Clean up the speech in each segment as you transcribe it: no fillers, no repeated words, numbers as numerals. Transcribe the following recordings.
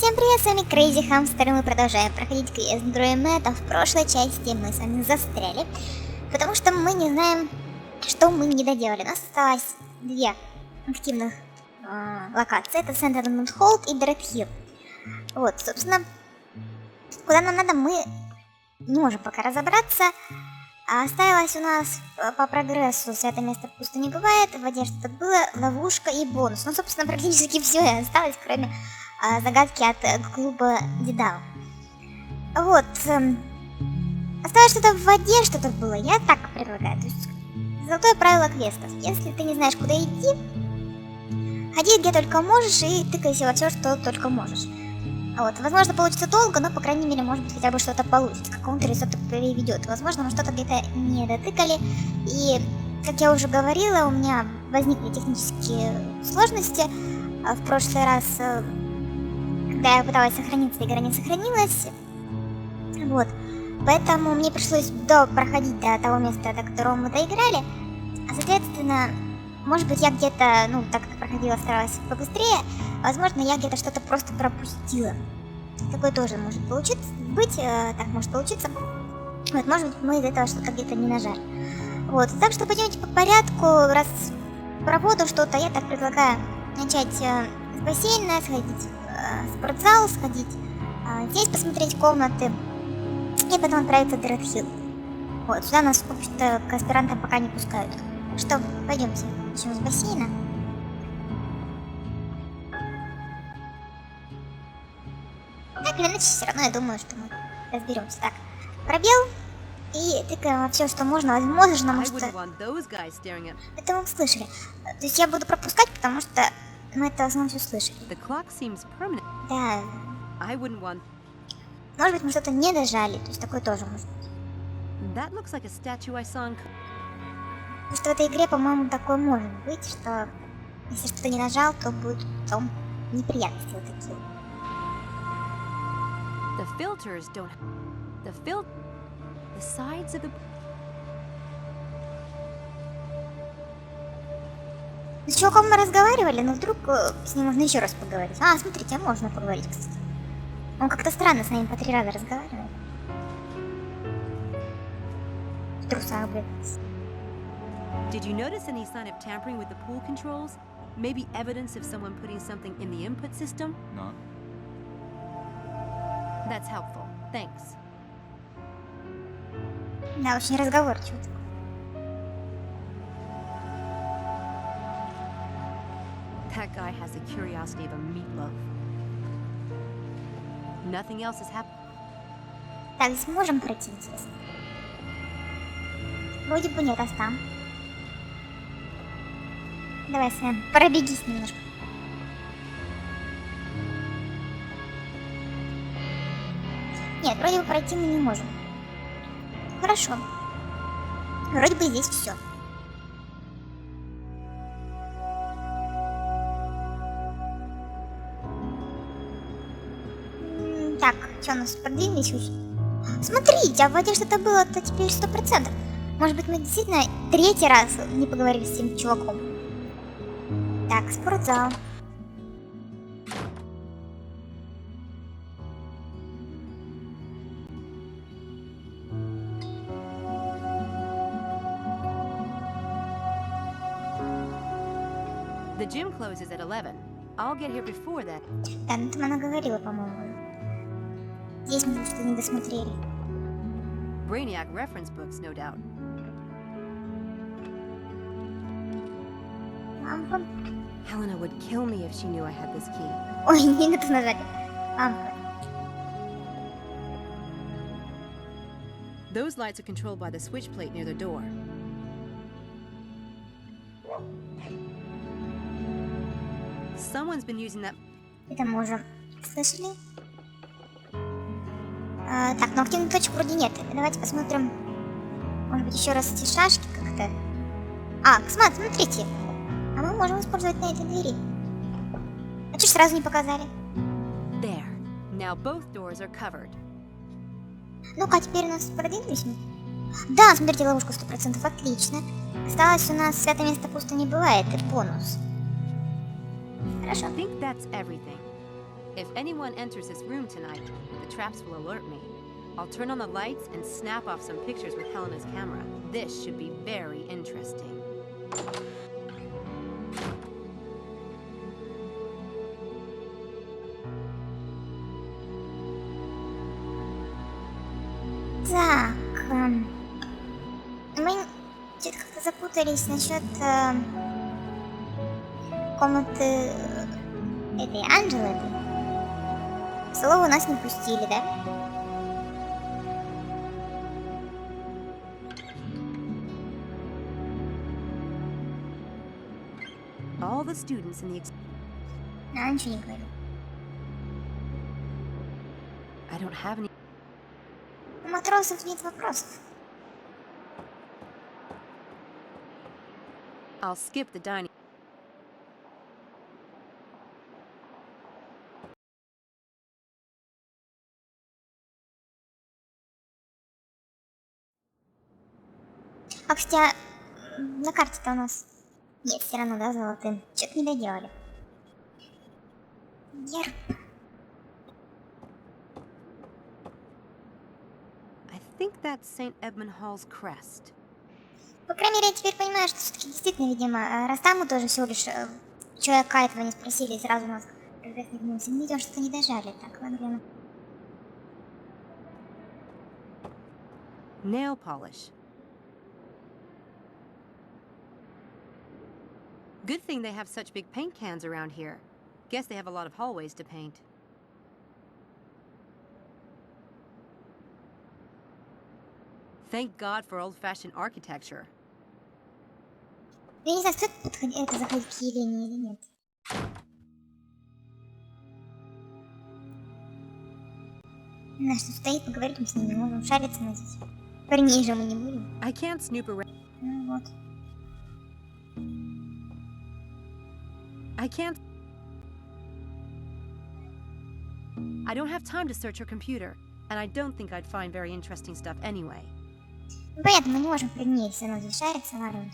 Всем привет, с вами Крейзи Хамстер, и мы продолжаем проходить квест Дэвидом. В прошлой части мы с вами застряли, потому что мы не знаем, что мы не доделали. У нас осталось две активных локации, это Сент-Эдмунд Холл и Дред-Хилл. Вот, собственно, куда нам надо, мы не можем пока разобраться. А осталось у нас по прогрессу святое место пусто не бывает, в воде что-то было, ловушка и бонус. Ну, собственно, практически все и осталось, кроме загадки от клуба Дэвидом. Вот. Осталось что-то в воде, что-то было. Я так предлагаю. То есть, золотое правило квестов. Если ты не знаешь, куда идти, ходи где только можешь и тыкайся во все, что только можешь. Вот. Возможно, получится долго, но, по крайней мере, может быть, хотя бы что-то получится. К какому-то результату приведет. Возможно, мы что-то где-то не дотыкали. И, как я уже говорила, у меня возникли технические сложности. В прошлый раз, когда я пыталась сохраниться, игра не сохранилась. Вот. Поэтому мне пришлось проходить до того места, до которого мы доиграли. А, соответственно, может быть, я где-то, так как проходила, старалась побыстрее. Возможно, я где-то что-то просто пропустила. Такое тоже может быть, так может получиться. Вот, может быть, мы из этого что-то где-то не нажали. Вот, так что пойдемте по порядку. Раз про воду что-то, я так предлагаю начать с бассейна, сходить в спортзал, сходить здесь посмотреть комнаты. И потом отправиться в Дред-Хилл. Вот, сюда нас, в общем-то, к аспирантам пока не пускают. Так что, пойдемте. Начнем с бассейна. Так или иначе, все равно я думаю, что мы разберемся. Так, пробел и тыкаем во все, что можно, возможно, может. Это мы слышали. То есть я буду пропускать, потому что мы это в основном все слышали. Да. Может быть, мы что-то не дожали, то есть такое тоже может быть. Потому что в этой игре, по-моему, такое может быть, что если что-то не нажал, то будет потом неприятности вот такие. С чуваком мы разговаривали, но вдруг с ним можно еще раз поговорить. А, смотрите, можно поговорить, кстати. Он как-то странно с нами по 3 раза разговаривает. В трусах, блядь. Did you notice any sign of tampering with the pool controls? Maybe evidence of someone putting something in the input system? No. That's helpful. Thanks. Да, очень разговорчивый. That guy has the curiosity of a meatloaf. Nothing else has happened. Так, здесь можем пройти, интересно? Вроде бы нет, а там. Давай, Сэм, пробегись немножко. Нет, вроде бы пройти мы не можем. Хорошо. Вроде бы здесь все. Так, что у нас продвинулись? Смотрите, а в воде что-то было-то теперь 100%. Может быть, мы действительно 3-й раз не поговорили с этим чуваком. Так, спортзал. The gym closes at 11. I'll get here before that. Да, ну там она говорила, по-моему. Здесь мы что-то не досмотрели. Brainiac reference books, no doubt. Лампа. Helena would kill me if she knew I had this key. Ой, не готов нажать. Лампа. Those lights are controlled by the switch plate near the door. Someone's been using that. Это мы уже слышали. Так, но активных точек вроде нет. Давайте посмотрим. Может быть, еще раз эти шашки как-то. Смотрите. А мы можем использовать на этой двери. А чё ж сразу не показали? There. Now both doors are covered. Ну-ка, теперь у нас продвинулись мы. Да, смотрите, ловушка 100%, отлично. Осталось у нас святое место пусто не бывает, и бонус. Хорошо. I think that's everything. If anyone enters this room tonight, the traps will alert me. I'll turn on the lights and snap off some pictures with Helena's camera. This should be very interesting. Так, мы что-то как-то запутались насчет комнаты этой Анджелы. В столовую нас не пустили, да? All the students in the А, ничего не говорю. I don't have any. У матросов нет вопросов. I'll skip the dining. А, кстати, на карте-то у нас нет все равно, да, золотым. Что-то не доделали. Герб. I think that's St. Edmund Hall's crest. По крайней мере, я теперь понимаю, что все-таки действительно, видимо, раз там мы тоже всего лишь человека этого не спросили, и сразу нас прогресс не гнулся. Мы видим, что-то не дожали. Так, ладно. Nail polish. Good thing they have such big paint cans around here. Guess they have a lot of hallways to paint. Thank God for old-fashioned architecture. Я не знаю, стоит это заходить к Елене или нет. Она что стоит, поговорить мы с ней не можем, шариться на здесь. Парней же мы не будем. I can't snoop around. Ну вот. I can't. I don't have time to search her computer, and I don't think I'd find very interesting stuff anyway. Ну понятно, мы не можем при ней все равно здесь шариться, ладно.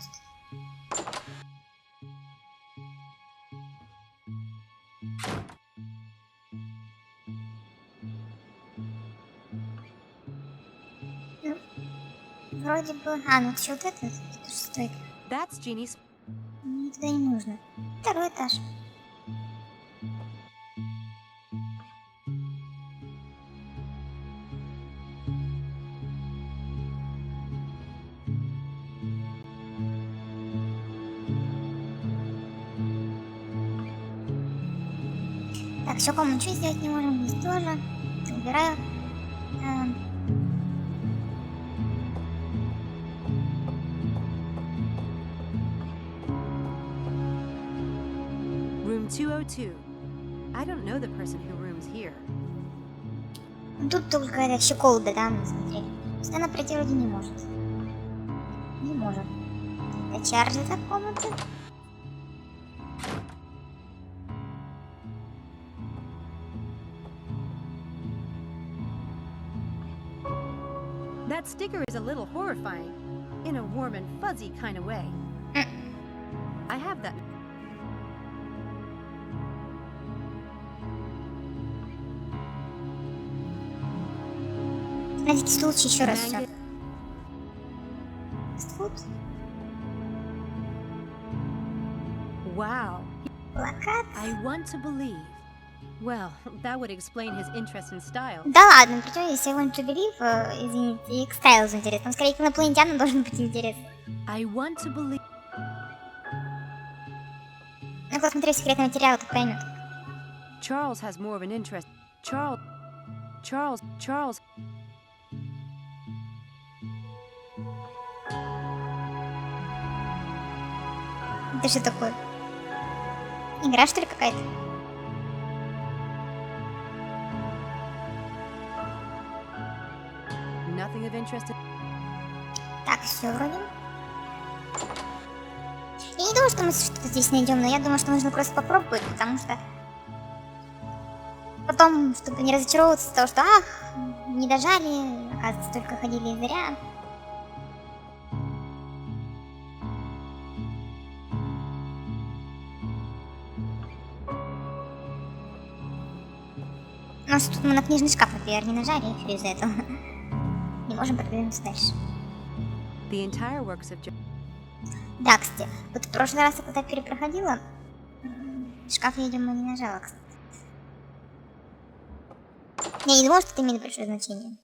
Ну, вроде бы... А, ну еще вот это что стоит. That's Jeannie's. Мне туда не нужно. Второй этаж. Так, все, кому ничего сделать не можем, здесь тоже. Убираю. Room 202. I don't know the person who rooms here. Тут только это щеколда, да, мы смотрели. То есть она пройти вроде не может. Не может. Это Чарльз за комнаты. That sticker is a little horrifying, in a warm and fuzzy kind of way. I have that. На всякий случай еще раз все. Фастфуд. Wow. Плакат. I want to believe. Well, that would explain his interest in style. Да ладно, причем если I want to believe, извините, и к стайлзу интересно. Там скорее к инопланетянам должен быть интерес. I want to believe. Ну, кто смотрел секретный материал, то поймет. Charles has more of an interest. Charles. Это что такое? Игра, что ли, какая-то? Nothing of interest. Так, все вроде. Я не думаю, что мы что-то здесь найдем, но я думаю, что нужно просто попробовать, потому что потом, чтобы не разочаровываться с того, что ах, не дожали, оказывается, только ходили зря. нас тут мы на книжный шкаф, например, не нажали, и из-за этого не можем продвинуться дальше. The entire works of Да, кстати, вот в прошлый раз, когда перепроходила, шкаф, видимо, не нажала, кстати. Я не думала, что это имеет большое значение.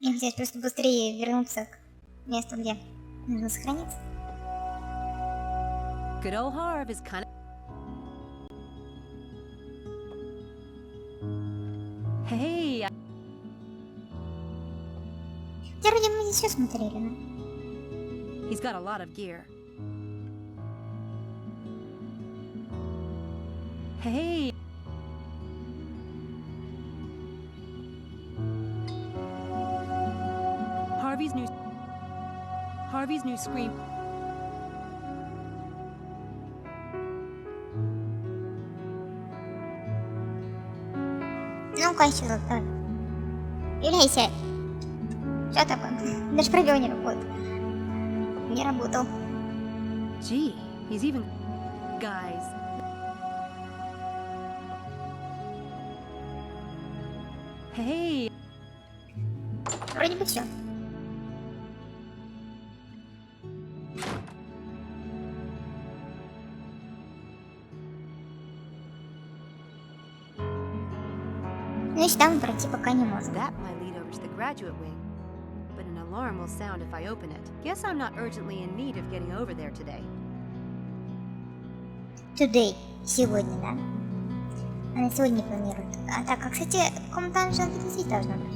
Мне хотелось просто быстрее вернуться к месту, где нужно сохраниться. good old Harv is kind of. Hey, Хотя вроде мы здесь все смотрели, да? he's got a lot of gear. Hey. Harvey's new scream. Ну-ка, еще давай. Являйся. Что такое? Даже пробел не работает. Не работал. Gee, he's even. Guys. Hey. Вроде бы все. Ну, сюда мы пройти пока не можем. That might lead over to the graduate wing. But an alarm will sound if I open it. Guess I'm not urgently in need of getting over there today. Today. Сегодня, да? Она сегодня планирует. А так, а, кстати, комната Анжелы здесь должна быть.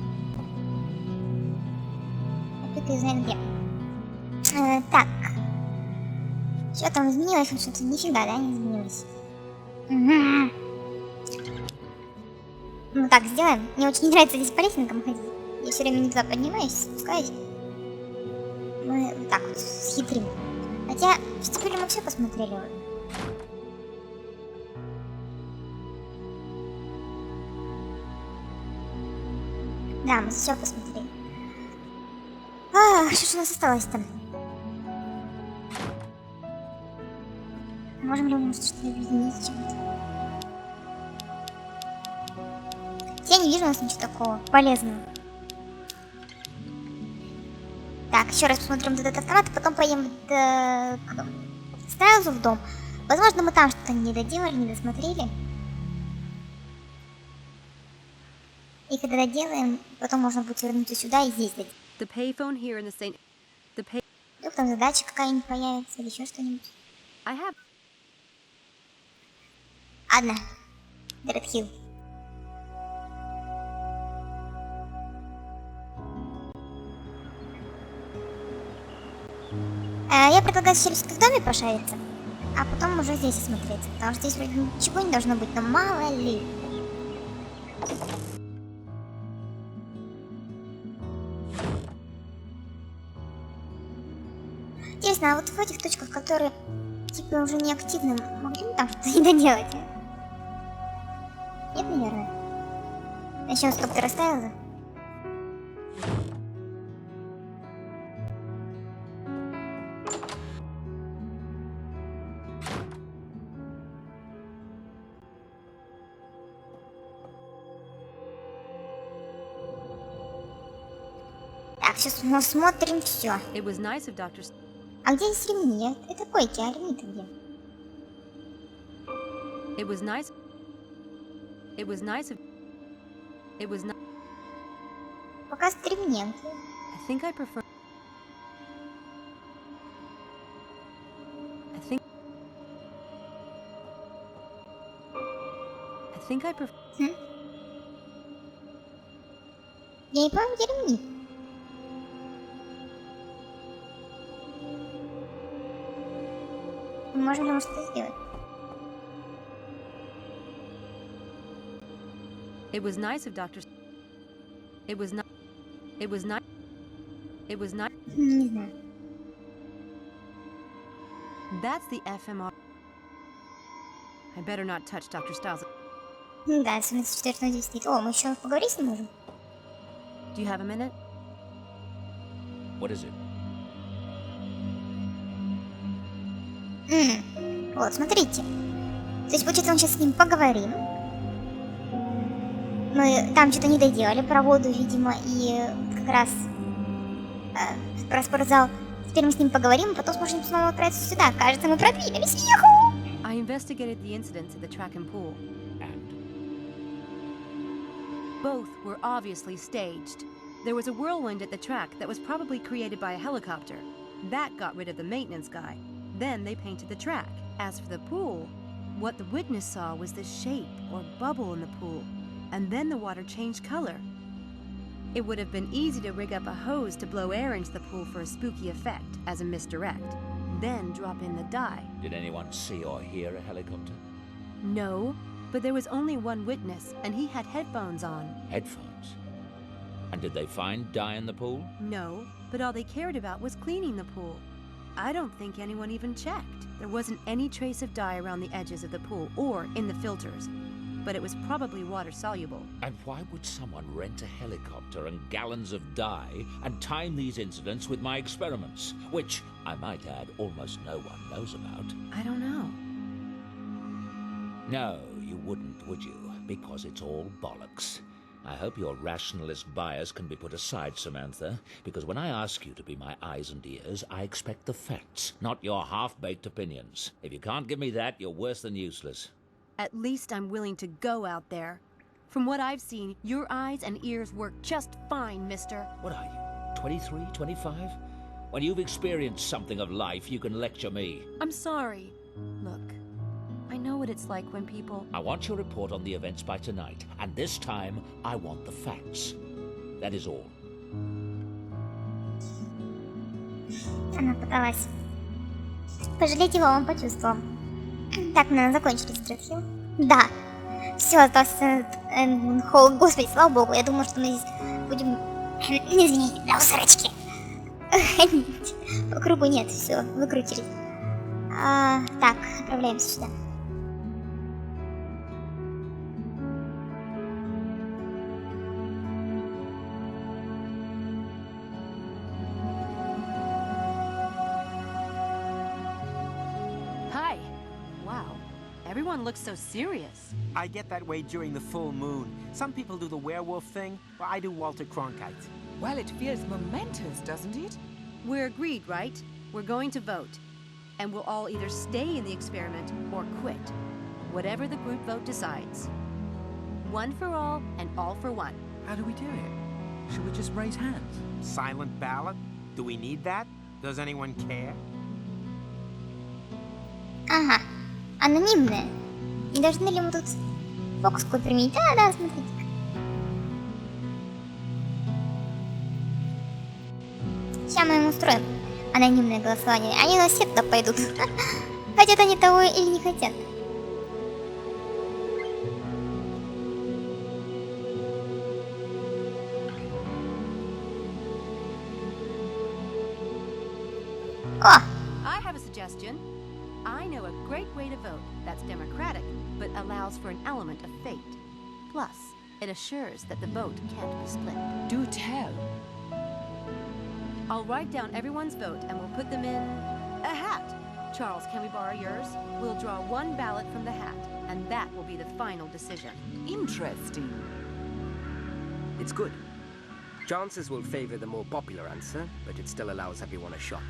Я только знаю где. Так. Что там изменилось? Что-то нифига, да, не изменилось. Угу. Ну так, сделаем. Мне очень не нравится здесь по лестницам ходить. Я все время не туда поднимаюсь, спускаюсь. Мы вот так вот схитрим. Хотя, теперь мы все посмотрели. Да, мы все посмотрели. Что ж у нас осталось там? Можем ли мы, может, что-то объединить чем-то? Я не вижу у нас ничего такого полезного. Так, еще раз посмотрим этот автомат, а потом поедем сразу в дом. Возможно, мы там что-то не доделали, не досмотрели. И когда доделаем, потом можно будет вернуться сюда и здесь доделать. The payphone here in the St. The pay. Вдруг там задача какая-нибудь появится или еще что-нибудь. I have. Одна. Дэвид Хилл. Я предлагаю сначала в доме пошариться, а потом уже здесь осмотреться, потому что здесь вроде ничего не должно быть, но мало ли. Интересно, а вот в этих точках, которые типа уже не активны, могли бы там что-то не доделать? Нет, наверное. Начнем с того, кто расставил. Так, сейчас мы смотрим все. It was nice of Dr. А где здесь ремни? Это койки, а ремни-то где? It was nice. It was nice of. It was not. Пока ремни. I think I prefer. I think I prefer. Я не помню, где ремни. Мы можем ли мы что-то сделать? It was nice of Dr. It was not. It was not. It was not. Не знаю. That's the FMR. I better not touch Dr. Styles. Да, особенно если что здесь стоит. О, мы еще поговорить с ним можем? Do you have a minute? What is it? Вот, смотрите. То есть, получается, мы сейчас с ним поговорим. Мы там что-то не доделали про воду, видимо, и как раз про спортзал. Теперь мы с ним поговорим, а потом сможем снова отправиться сюда. Кажется, мы продвинулись. Яху! I investigated the incidents at the track and pool. And? Both were obviously staged. There was a whirlwind at the track that was probably created by a helicopter. That got rid of the maintenance guy. Then they painted the track. As for the pool, what the witness saw was the shape or bubble in the pool, and then the water changed color. It would have been easy to rig up a hose to blow air into the pool for a spooky effect as a misdirect, then drop in the dye. Did anyone see or hear a helicopter? No, but there was only one witness, and he had headphones on. Headphones? And did they find dye in the pool? No, but all they cared about was cleaning the pool. I don't think anyone even checked. There wasn't any trace of dye around the edges of the pool or in the filters, but it was probably water-soluble. And why would someone rent a helicopter and gallons of dye and time these incidents with my experiments, which, I might add, almost no one knows about? I don't know. No, you wouldn't, would you? Because it's all bollocks. I hope your rationalist bias can be put aside, Samantha, because when I ask you to be my eyes and ears, I expect the facts, not your half-baked opinions. If you can't give me that, you're worse than useless. At least I'm willing to go out there. From what I've seen, your eyes and ears work just fine, mister. What are you, 23, 25? When you've experienced something of life, you can lecture me. I'm sorry. Look, I know what it's like when people... I want your report on the events by tonight, and this time, I want the facts. That is all. Она пыталась пожалеть его, он почувствовал. Так, мы закончили стритхилл. Да. Все, остался холл. Господи, слава богу, я думала, что мы здесь будем... Извините, да, усрачки. По кругу нет, все, выкрутились. Так, отправляемся сюда. Hi. Wow. Everyone looks so serious. I get that way during the full moon. Some people do the werewolf thing, while I do Walter Cronkite. Well, it feels momentous, doesn't it? We're agreed, right? We're going to vote. And we'll all either stay in the experiment or quit. Whatever the group vote decides. One for all and all for one. How do we do it? Should we just raise hands? Silent ballot? Do we need that? Does anyone care? Ага, анонимная. Не должны ли мы тут фокус какой применить? Да, смотрите. Сейчас мы им устроим анонимное голосование. Они у нас все туда пойдут. Хотят они того или не хотят. О! I have a suggestion. I know a great way to vote that's democratic, but allows for an element of fate. Plus, it assures that the vote can't be split. Do tell. I'll write down everyone's vote and we'll put them in a hat. Charles, can we borrow yours? We'll draw one ballot from the hat, and that will be the final decision. Interesting. It's good. Chances will favor the more popular answer, but it still allows everyone a shot.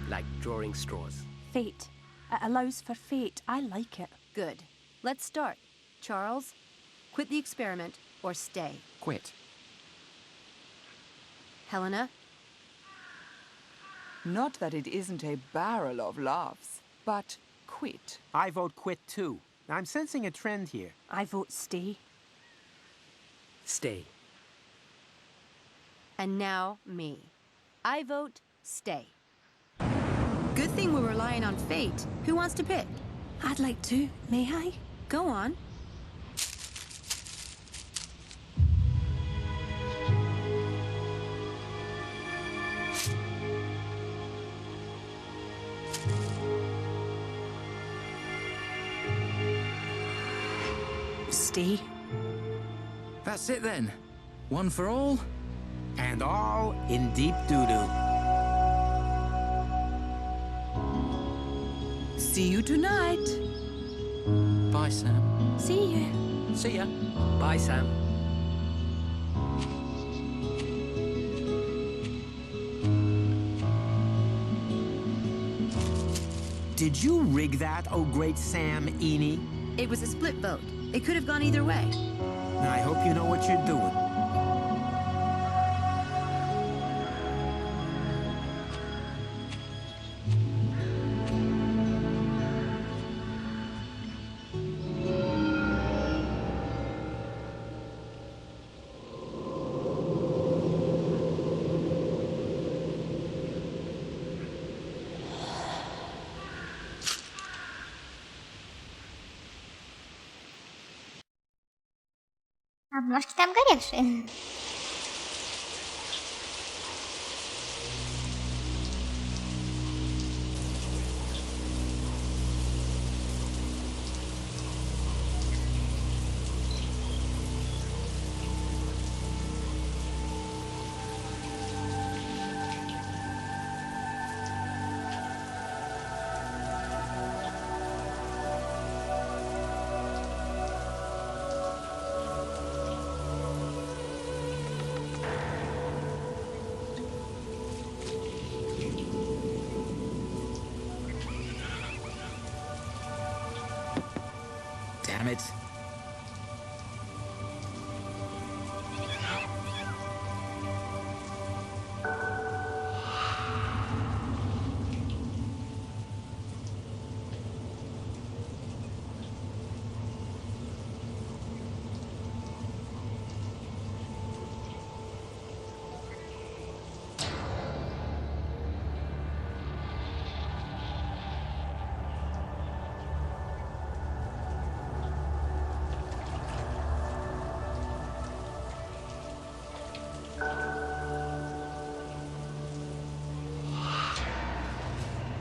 Like drawing straws. Fate. It allows for fate. I like it. Good. Let's start. Charles, quit the experiment or stay. Quit. Helena? Not that it isn't a barrel of laughs, but quit. I vote quit too. I'm sensing a trend here. I vote stay. Stay. And now, me. I vote stay. Good thing we're relying on fate. Who wants to pick? I'd like to. May I? Go on. Stay. That's it then. One for all? And all in deep doo-doo. See you tonight. Bye, Sam. See you. See ya. Bye, Sam. Did you rig that, oh great Sam Eni? It was a split vote. It could have gone either way. I hope you know what you're doing. Обложки там горевшие. Damn it.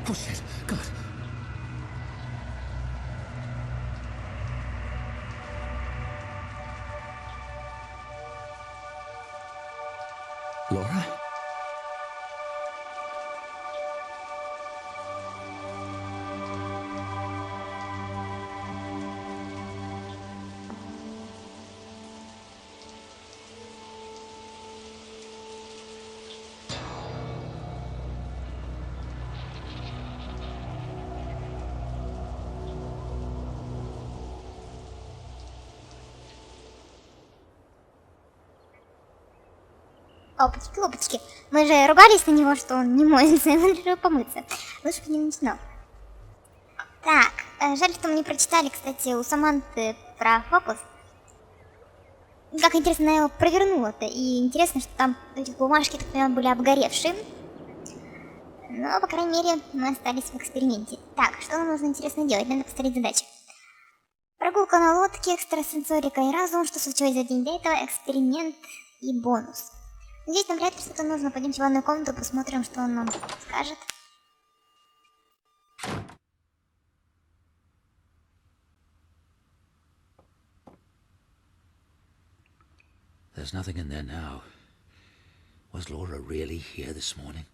Oh shit, God. Laura? Опачки-лопачки. Мы же ругались на него, что он не моется, ему решил помыться. Лучше бы не начинал. Так, жаль, что мы не прочитали, кстати, у Саманты про фокус. Как интересно она его провернула-то. И интересно, что там эти бумажки, так понимаю, были обгоревшие. Но, по крайней мере, мы остались в эксперименте. Так, что нам нужно интересно делать? Надо повторить задачи. Прогулка на лодке, экстрасенсорика и разум. Что случилось за день до этого? Эксперимент и бонус. Здесь нам вряд ли что-то нужно. Пойдемте в ванную комнату, посмотрим, что он нам скажет. There's nothing in there now. Was Laura really here this morning?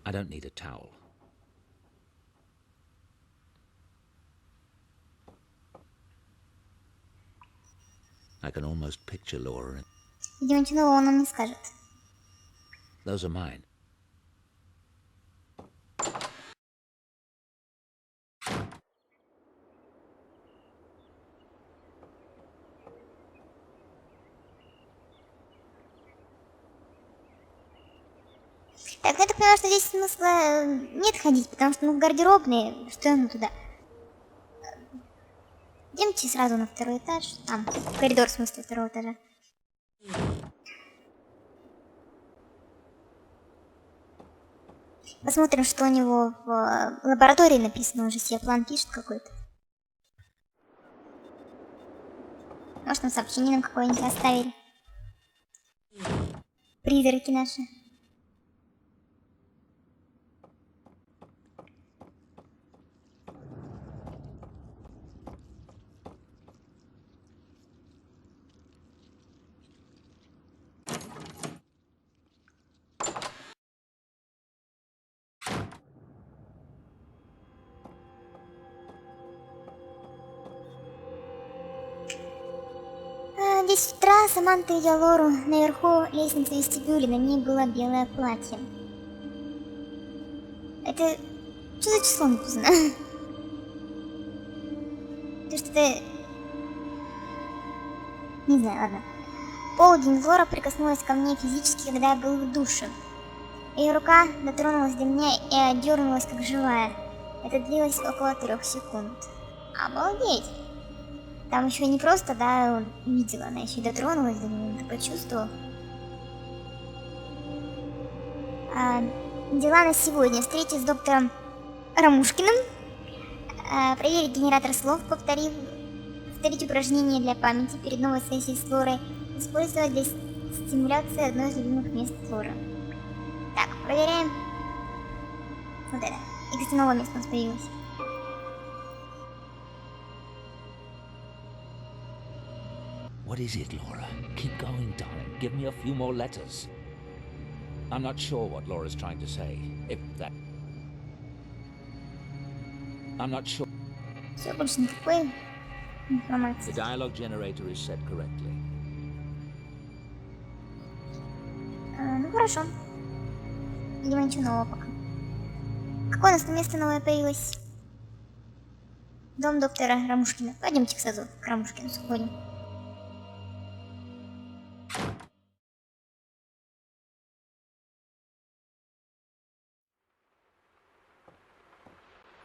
I don't need a towel. I can almost picture Laura. Видимо, ничего нового он нам не скажет. Those are mine. Так, я так понимаю, что здесь смысла нет ходить, потому что, ну, гардеробные, что ему туда? Идемте сразу на второй этаж, там, коридор, в смысле, второго этажа. Посмотрим, что у него в лаборатории написано, уже себе план пишет какой-то. Может, там сообщение нам какое-нибудь оставили. Призраки наши. в 10 утра Саманта видела Лору наверху лестницы вестибюля, на ней было белое платье. Это... Что за число написано? Это что-то... Не знаю, ладно. Полдень Лора прикоснулась ко мне физически, когда я был в душе. Ее рука дотронулась до меня и отдернулась как живая. Это длилось около 3 секунд. Обалдеть! Там еще не просто, да, видела, она еще и дотронулась до меня, это почувствовала. Дела на сегодня. Встреча с доктором Рамушкиным. Проверить генератор слов, повторить упражнение для памяти перед новой сессией с Лорой. Использовать для стимуляции одной из любимых мест Лоры. Так, проверяем. Вот это. И, кстати, новое место у нас появилось. What is it, Laura? Keep going, darling. Give me a few more letters. I'm not sure what Laura's trying to say. If that... I'm not sure. Все, больше никакой The информации. dialogue generator is set correctly. Ну хорошо. Видимо, ничего нового пока. Какое у нас место новое появилось? Дом доктора Рамушкина. Пойдемте сразу к Рамушкину сходим.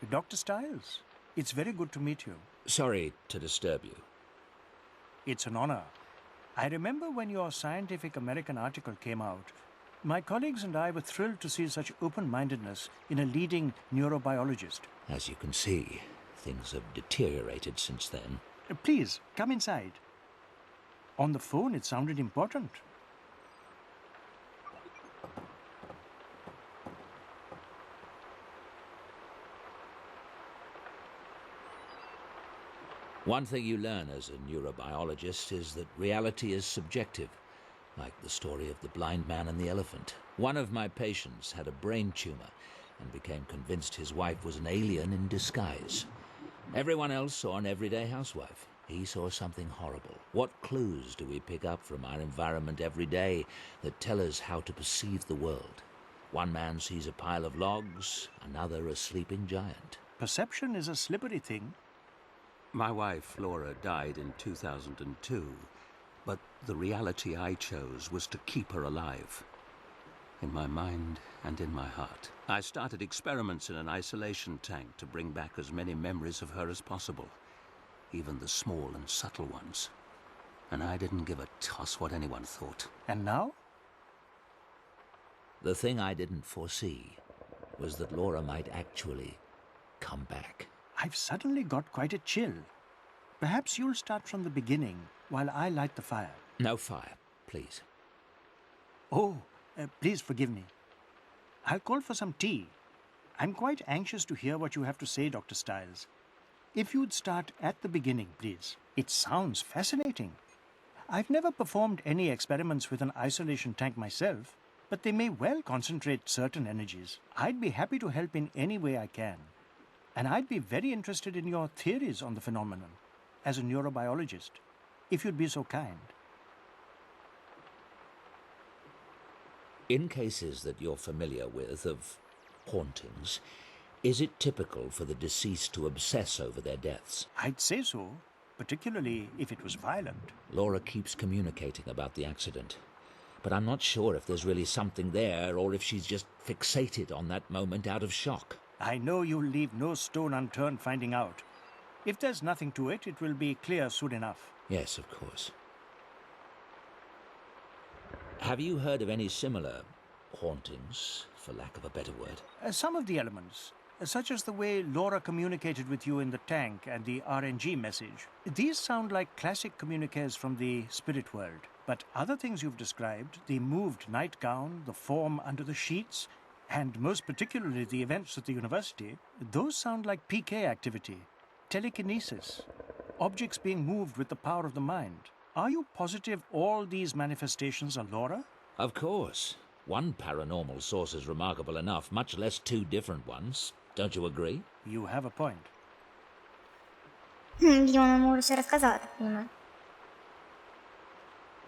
Dr. Stiles, it's very good to meet you. Sorry to disturb you. It's an honor. I remember when your Scientific American article came out, my colleagues and I were thrilled to see such open-mindedness in a leading neurobiologist. As you can see, things have deteriorated since then. Please, come inside. On the phone, it sounded important. One thing you learn as a neurobiologist is that reality is subjective, like the story of the blind man and the elephant. One of my patients had a brain tumor and became convinced his wife was an alien in disguise. Everyone else saw an everyday housewife. He saw something horrible. What clues do we pick up from our environment every day that tell us how to perceive the world? One man sees a pile of logs, another a sleeping giant. Perception is a slippery thing. My wife, Laura, died in 2002, but the reality I chose was to keep her alive. In my mind and in my heart. I started experiments in an isolation tank to bring back as many memories of her as possible, even the small and subtle ones. And I didn't give a toss what anyone thought. And now? The thing I didn't foresee was that Laura might actually come back. I've suddenly got quite a chill. Perhaps you'll start from the beginning while I light the fire. No fire, please. Oh, please forgive me. I'll call for some tea. I'm quite anxious to hear what you have to say, Dr. Stiles. If you'd start at the beginning, please. It sounds fascinating. I've never performed any experiments with an isolation tank myself, but they may well concentrate certain energies. I'd be happy to help in any way I can. And I'd be very interested in your theories on the phenomenon, as a neurobiologist, if you'd be so kind. In cases that you're familiar with of hauntings, is it typical for the deceased to obsess over their deaths? I'd say so, particularly if it was violent. Laura keeps communicating about the accident, but I'm not sure if there's really something there or if she's just fixated on that moment out of shock. I know you'll leave no stone unturned finding out. If there's nothing to it, it will be clear soon enough. Yes, of course. Have you heard of any similar hauntings, for lack of a better word? Some of the elements, such as the way Laura communicated with you in the tank and the RNG message. These sound like classic communiques from the spirit world. But other things you've described, the moved nightgown, the form under the sheets, and most particularly the events at the university, those sound like PK activity, telekinesis, objects being moved with the power of the mind. Are you positive all these manifestations are Laura? Of course. One paranormal source is remarkable enough, much less two different ones. Don't you agree? You have a point. Видимо, она ему уже все рассказала, так понимаю.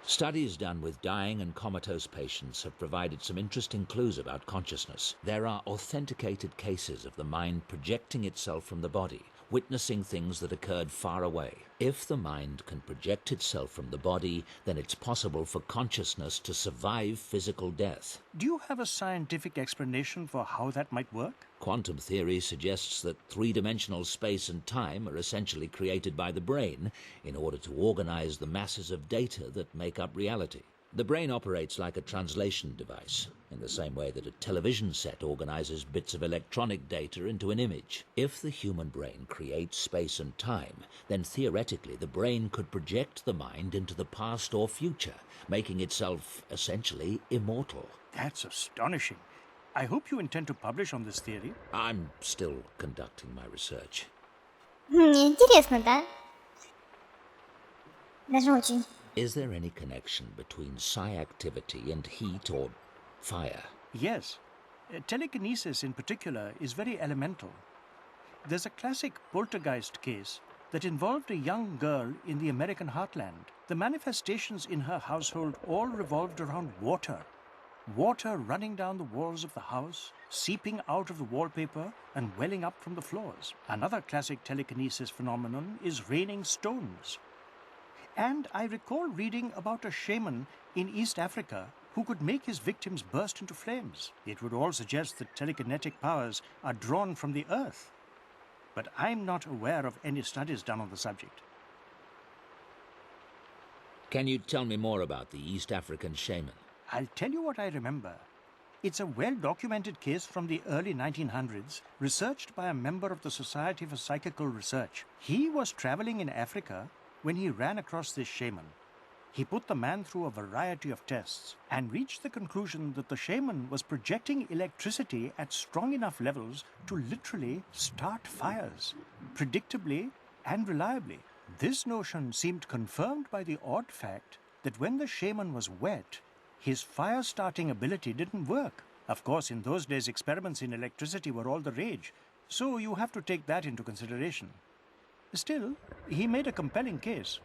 Studies done with dying and comatose patients have provided some interesting clues about consciousness. There are authenticated cases of the mind projecting itself from the body, witnessing things that occurred far away. If the mind can project itself from the body, then it's possible for consciousness to survive physical death. Do you have a scientific explanation for how that might work? Quantum theory suggests that three-dimensional space and time are essentially created by the brain in order to organize the masses of data that make up reality. The brain operates like a translation device, in the same way that a television set organizes bits of electronic data into an image. If the human brain creates space and time, then theoretically the brain could project the mind into the past or future, making itself essentially immortal. That's astonishing. I hope you intend to publish on this theory. I'm still conducting my research. Интересно, да? Даже очень. Is there any connection between psi activity and heat or fire? Yes. Telekinesis in particular is very elemental. There's a classic poltergeist case that involved a young girl in the American heartland. The manifestations in her household all revolved around water. Water running down the walls of the house, seeping out of the wallpaper and welling up from the floors. Another classic telekinesis phenomenon is raining stones. And I recall reading about a shaman in East Africa who could make his victims burst into flames. It would all suggest that telekinetic powers are drawn from the earth. But I'm not aware of any studies done on the subject. Can you tell me more about the East African shaman? I'll tell you what I remember. It's a well-documented case from the early 1900s, researched by a member of the Society for Psychical Research. He was traveling in Africa when he ran across this shaman. He put the man through a variety of tests and reached the conclusion that the shaman was projecting electricity at strong enough levels to literally start fires, predictably and reliably. This notion seemed confirmed by the odd fact that when the shaman was wet, his fire-starting ability didn't work. Of course, in those days, experiments in electricity were all the rage, so you have to take that into consideration. Still, he made a compelling case.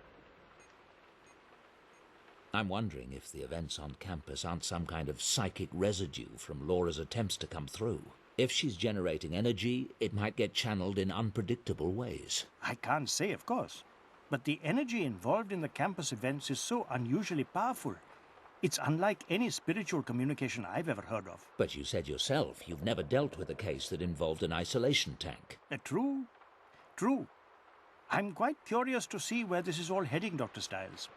I'm wondering if the events on campus aren't some kind of psychic residue from Laura's attempts to come through. If she's generating energy, it might get channeled in unpredictable ways. I can't say, of course, but the energy involved in the campus events is so unusually powerful. It's unlike any spiritual communication I've ever heard of. But you said yourself you've never dealt with a case that involved an isolation tank. True. I'm quite curious to see where this is all heading, Dr. Stiles.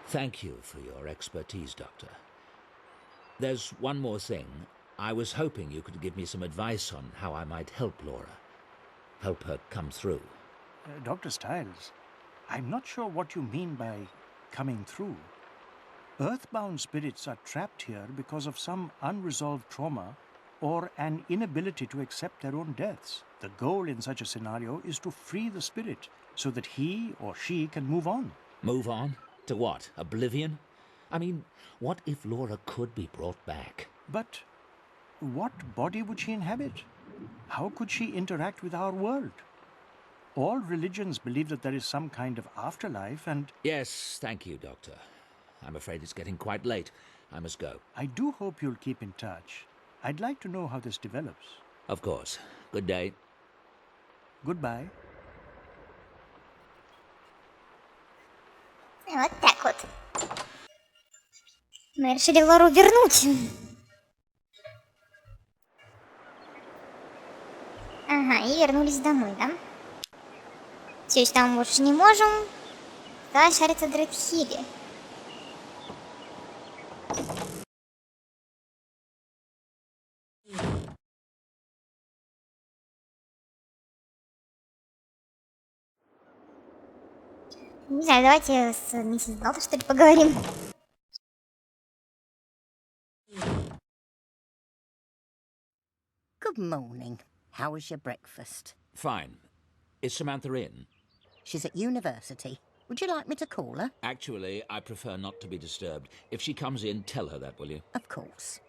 Thank you for your expertise, Doctor. There's one more thing. I was hoping you could give me some advice on how I might help Laura. Help her come through. Dr. Stiles, I'm not sure what you mean by coming through. Earthbound spirits are trapped here because of some unresolved trauma or an inability to accept their own deaths. The goal in such a scenario is to free the spirit so that he or she can move on. Move on? To what? Oblivion? I mean, what if Laura could be brought back? But what body would she inhabit? How could she interact with our world? All religions believe that there is some kind of afterlife and... Yes, thank you, Doctor. I'm afraid it's getting quite late. I must go. I do hope you'll keep in touch. I'd like to know how this develops. Of course. Good day. Goodbye. Вот так вот. Мы решили Лору вернуть. Ага, и вернулись домой, да? Все еще там больше не можем. Давай шариться в Дредхилле. Не знаю, давайте с миссис Далта, что ли, поговорим. Good morning. How was your breakfast? Fine. Is Samantha in? She's at university. Would you like me to call her? Actually, I prefer not to be disturbed. If she comes in, tell her that, will you? Of course.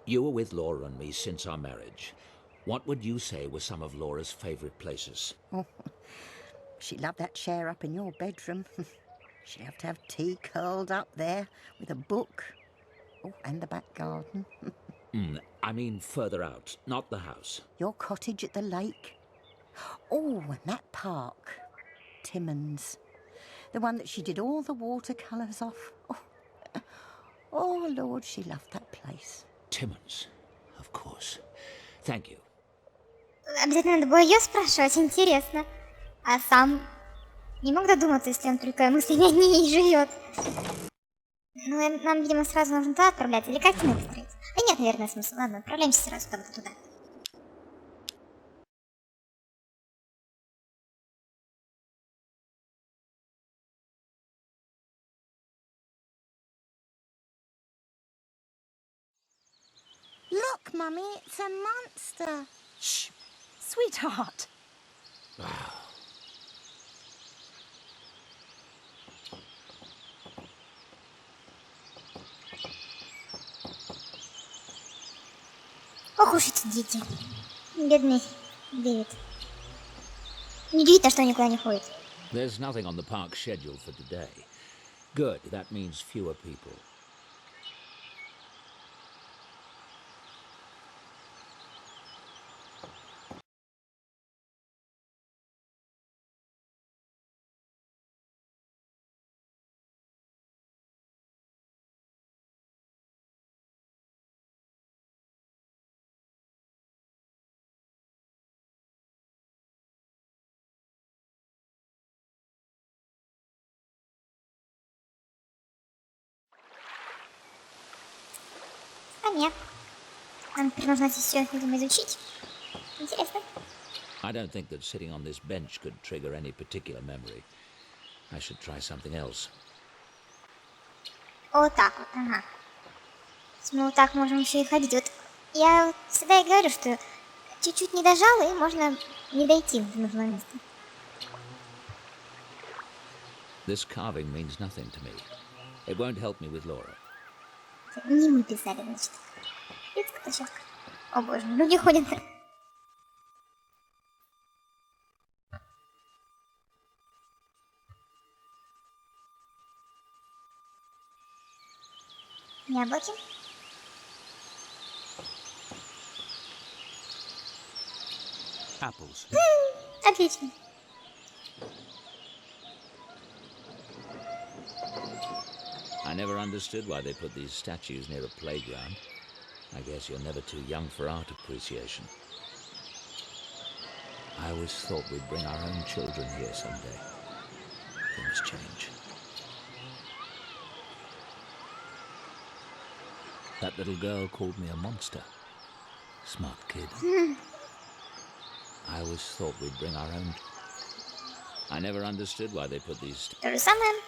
You were with Laura and me since our marriage. What would you say were some of Laura's favorite places? Oh, she loved that chair up in your bedroom. She loved to have tea curled up there with a book. Oh, and the back garden. I mean further out, not the house. Your cottage at the lake. Oh, and that park. Timmins. The one that she did all the watercolours off. Oh, Lord, she loved that place. Timmins, of course. Thank you. Обязательно надо было ее спрашивать, интересно. А сам не мог додуматься, если он только мыслями о ней и живет. Ну, нам, видимо, сразу нужно туда отправляться, или картины строить. А нет, наверное, смысла. Ладно, отправляемся сразу туда. Look, Mummy, it's a monster. Shh, sweetheart. Ох уж эти дети. Бедный Дэвид. Неудивительно, что он никуда не ходит. There's nothing on the park schedule for today. Good, that means fewer people. Нет. Нам теперь нужно все, видимо, изучить. Интересно. I don't think that sitting on this bench could trigger any particular memory. I should try something else. Вот так вот, ага. Мы вот так можем еще и ходить. Вот я всегда и говорю, что чуть-чуть не дожала, и можно не дойти до нужного места. This carving means nothing to me. It won't help me with Laura. Не мы писали, значит. Детская площадка. О боже, люди ходят. Яблоки. Apples. Отлично. I never understood why they put these statues near a playground. I guess you're never too young for art appreciation. I always thought we'd bring our own children here someday. Things change. That little girl called me a monster. Smart kid. I always thought we'd bring our own... I never understood why they put these... То же самое.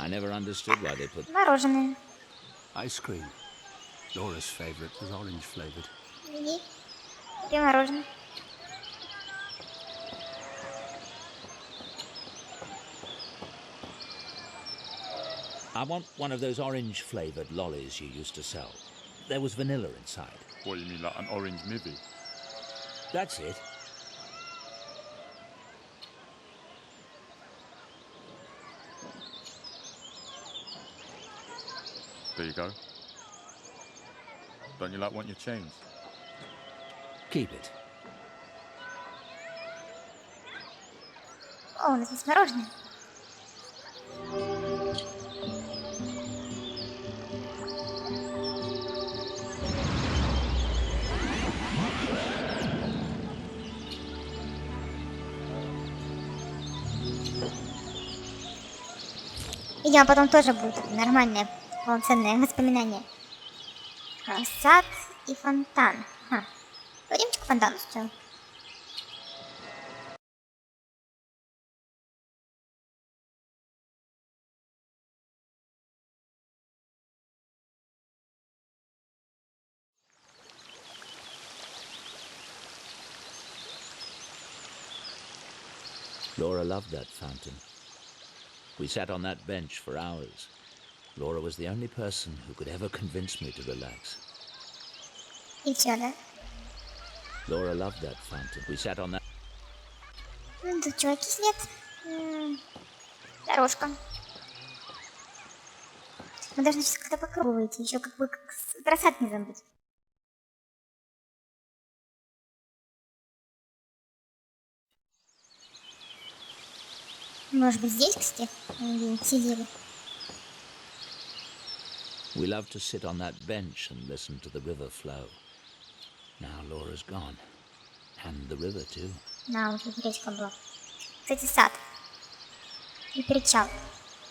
I never understood why they put... Мороженое. Ice cream. Laura's favourite was orange flavoured. Иди. Купи мороженое. I want one of those orange-flavoured lollies you used to sell. There was vanilla inside. What, you mean like an orange mivvy? That's it. There you go. Don't you like want your change? Keep it. О, у нас есть мороженое. Видимо, потом тоже будет нормальное, полноценное воспоминание. Сад и фонтан. Пойдемте к фонтану сначала. Laura loved that fountain. We sat on that bench for hours. Laura was the only person who could ever convince me to relax. И чё, да? Laura loved that fountain. We sat on that. Ну, тут чуваки сидят. Дорожка. Мы должны сейчас как-то по кругу идти. Еще как бы бросать не забыть. Может быть, здесь, кстати, где-нибудь сидели. We loved to sit on that bench and listen to the river flow. Now Laura's gone. And the river, too. На, вот тут речка была. Кстати, сад. И причал.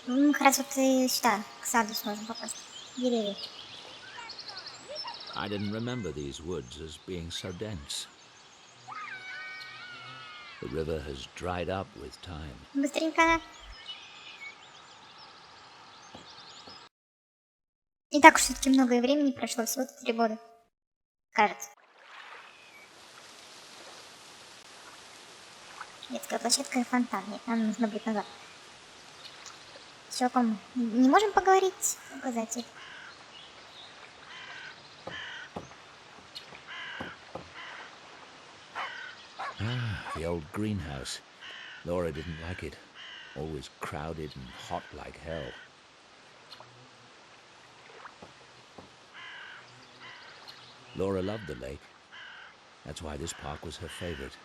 Мы как раз вот и сюда, к саду сможем попасть. Деревья. I didn't remember these woods as being so dense. The river has dried up with time. Быстренько она. Не так уж все-таки много времени прошло, всего 3 года. Кажется. Детская площадка и фонтан. Нет, нам нужно быть назад. С чуваком не можем поговорить? Указатель. The old greenhouse. Laura didn't like it. Always crowded and hot like hell. Laura loved the lake. That's why this park was her favorite.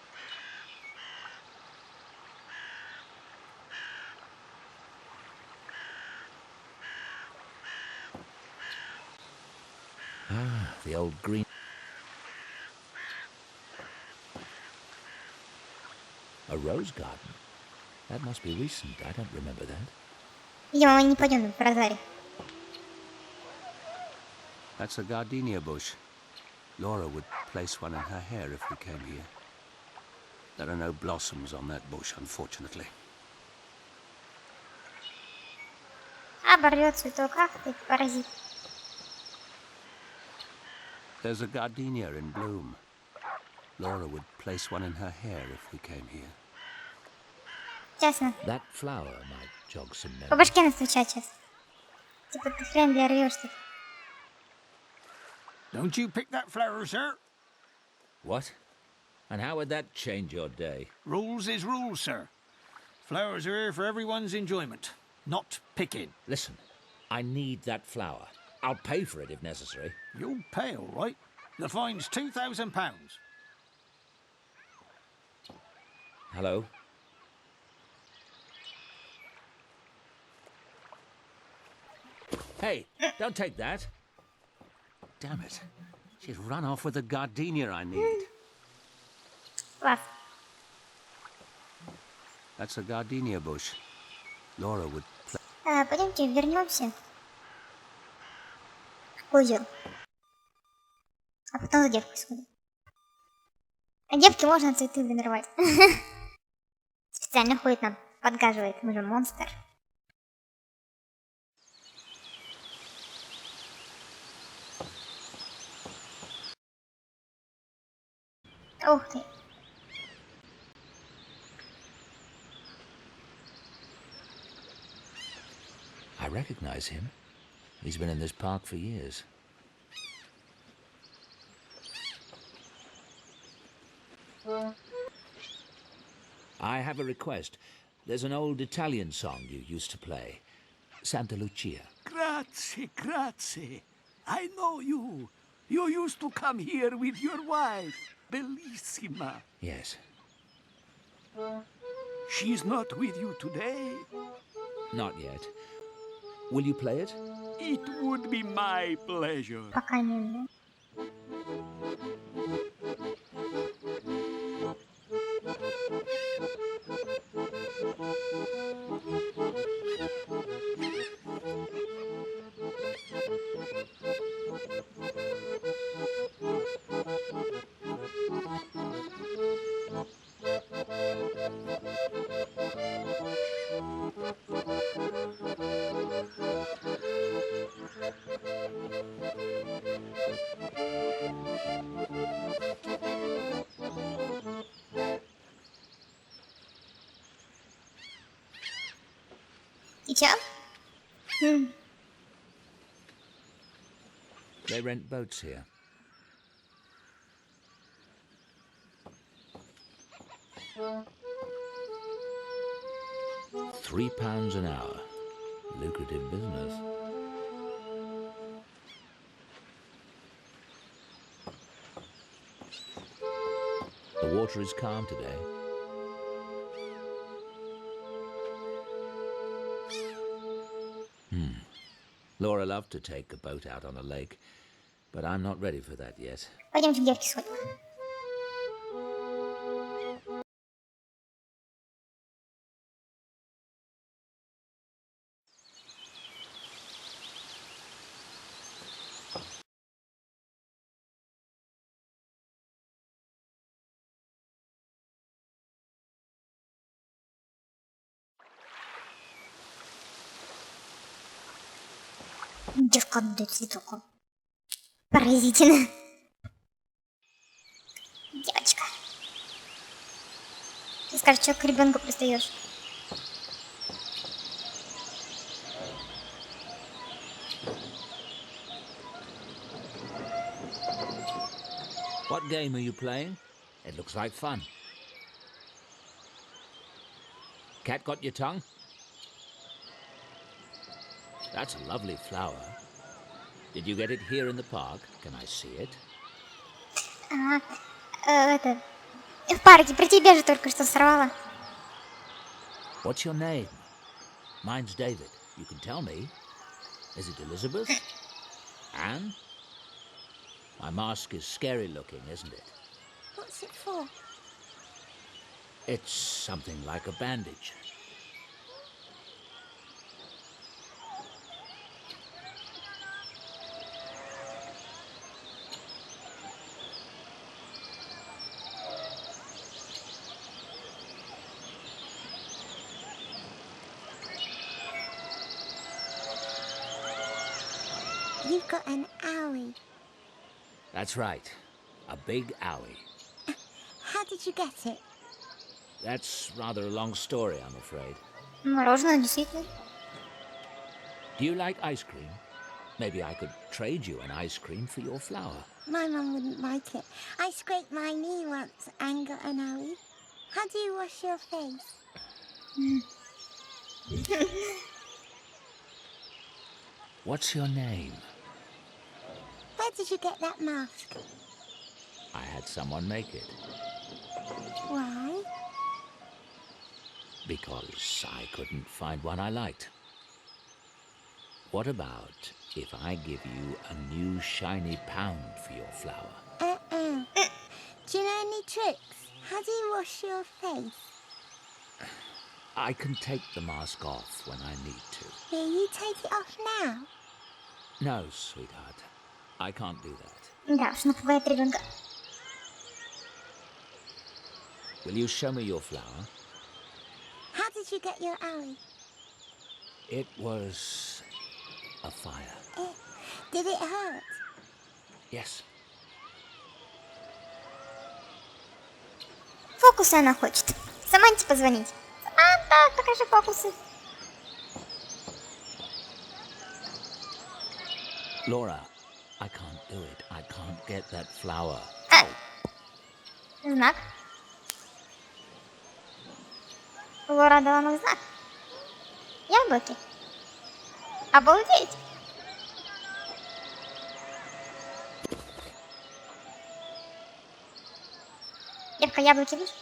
The old green... A rose garden? That must be recent. I don't remember that. Видимо, мы не пойдем в базаре. That's a gardenia bush. Laura would place one in her hair if we came here. There are no blossoms on that bush, unfortunately. Оборвет цветок, ах ты, паразит. There's a gardenia in bloom. Laura would place one in her hair if we came here. Честно. That flower might jog some По memories. башке настучать сейчас. Типа ты хрен для рвешь-то. Don't you pick that flower, sir. What? And how would that change your day? Rules is rules, sir. Flowers are here for everyone's enjoyment, not picking. Listen, I need that flower. I'll pay for it if necessary. You'll pay, all right. The fine's £2,000. Hello? Hey, don't take that. Damn it. She's run off with the gardenia I need. Класс. That's a gardenia bush. Laura would Пойдемте вернемся к озеру. А потом за девкой сходим. А девке можно цветы вынырвать. Специально ходит нам, подгаживает. Мы же монстр. Ух ты. I recognize him. He's been in this park for years. I have a request. There's an old Italian song you used to play. Santa Lucia. Grazie, grazie. I know you. You used to come here with your wife, Bellissima. Yes. She's not with you today. Not yet. Will you play it? It would be my pleasure. Пока не. И чё? They rent boats here. £3 an hour. Lucrative business. The water is calm today. Laura loved to take a boat out on a lake, but I'm not ready for that yet. Пойдемте к девке сходим. Девка отдает цветок. Поразительно. Девочка. Ты скажешь, что к ребенку пристаешь? What game are you playing? It looks like fun. Cat got your tongue? That's a lovely flower. Did you get it here in the park? Can I see it? Это... В парке, при тебе же только что сорвала. What's your name? Mine's David. You can tell me. Is it Elizabeth? Anne? My mask is scary looking, isn't it? What's it for? It's something like a bandage. You've got an owie. That's right. A big owie. How did you get it? That's rather a long story, I'm afraid. Мороженое, действительно. Do you like ice cream? Maybe I could trade you an ice cream for your flower. My mum wouldn't like it. I scraped my knee once and got an owie. How do you wash your face? What's your name? Where did you get that mask? I had someone make it. Why? Because I couldn't find one I liked. What about if I give you a new shiny pound for your flower? Do you know any tricks? How do you wash your face? I can take the mask off when I need to. Will you take it off now? No, sweetheart. I can't do that. Да, уж напугает ребенка. Will you show me your flower? How did you get your owie? It was a fire. Did it hurt? Yes. Фокусы она хочет. Саманте позвонить. Саманта, покажи фокусы. Laura, I can't do it. I can't get that flower. Знак. Лора дала нам знак. Яблоки. Обалдеть. Девка, яблоки будешь?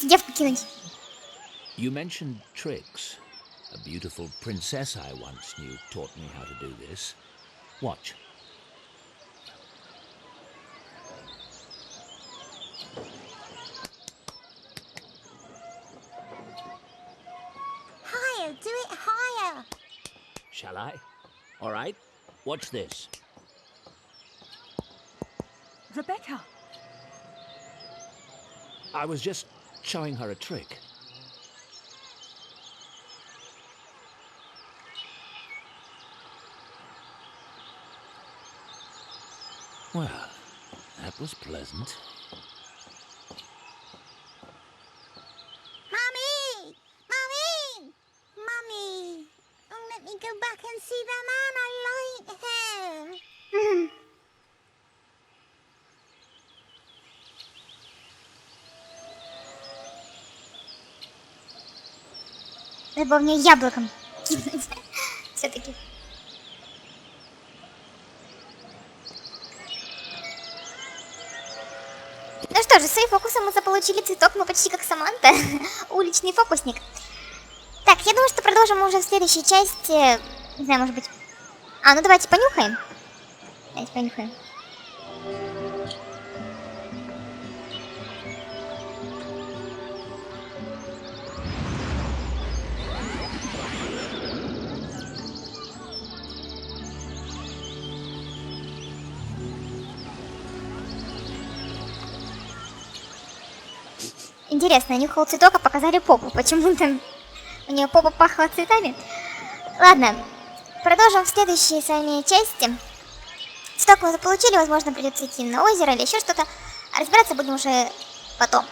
Девку кинуть. You mentioned tricks. A beautiful princess I once knew taught me how to do this. Watch. Higher, do it higher. Shall I? All right. Watch this. Rebecca! I was just showing her a trick. Well, that was pleasant. Mummy! Mummy! Mummy! Oh, let me go back and see the man. I like him. Надо было в нее яблоком кинуть. Все-таки. Ну что же, своим фокусом мы заполучили цветок, мы почти как Саманта. Уличный фокусник. Так, я думаю, что продолжим мы уже в следующей части. Не знаю, может быть... А, ну давайте понюхаем. Давайте понюхаем. Интересно, нюхал цветок, а показали попу. Почему-то у нее попа пахла цветами. Ладно, продолжим в следующей с вами части. Цветок мы заполучили, возможно, придется идти на озеро или еще что-то. А разбираться будем уже потом.